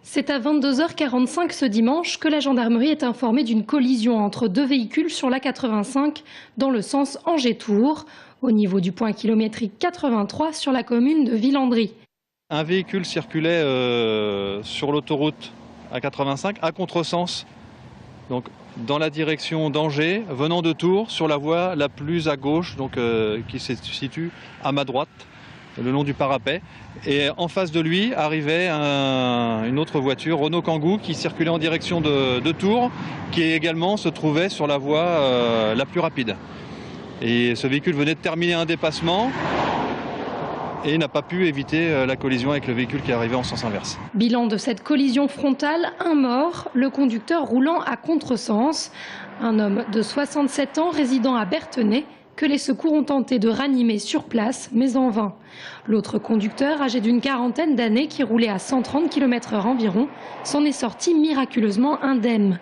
C'est à 22h45 ce dimanche que la gendarmerie est informée d'une collision entre deux véhicules sur l'A85 dans le sens Angers-Tours, au niveau du point kilométrique 83 sur la commune de Villandry. Un véhicule circulait sur l'autoroute A85 à contresens, donc dans la direction d'Angers, venant de Tours, sur la voie la plus à gauche, donc, qui se situe à ma droite, le long du parapet. Et en face de lui arrivait une autre voiture, Renault Kangoo, qui circulait en direction de Tours, qui également se trouvait sur la voie la plus rapide. Et ce véhicule venait de terminer un dépassement et n'a pas pu éviter la collision avec le véhicule qui arrivait en sens inverse. Bilan de cette collision frontale, un mort, le conducteur roulant à contresens. Un homme de 67 ans résidant à Berthenay, que les secours ont tenté de ranimer sur place, mais en vain. L'autre conducteur, âgé d'une quarantaine d'années, qui roulait à 130 km/h environ, s'en est sorti miraculeusement indemne.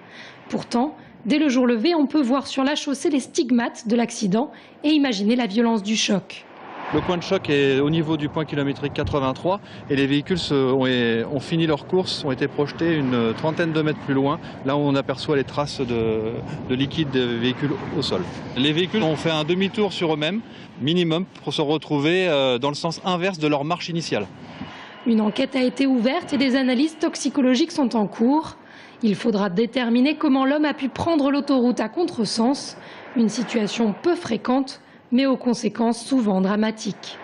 Pourtant, dès le jour levé, on peut voir sur la chaussée les stigmates de l'accident et imaginer la violence du choc. Le point de choc est au niveau du point kilométrique 83 et les véhicules ont fini leur course, ont été projetés une trentaine de mètres plus loin, là où on aperçoit les traces de liquide des véhicules au sol. Les véhicules ont fait un demi-tour sur eux-mêmes, minimum, pour se retrouver dans le sens inverse de leur marche initiale. Une enquête a été ouverte et des analyses toxicologiques sont en cours. Il faudra déterminer comment l'homme a pu prendre l'autoroute à contresens, une situation peu fréquente, mais aux conséquences souvent dramatiques.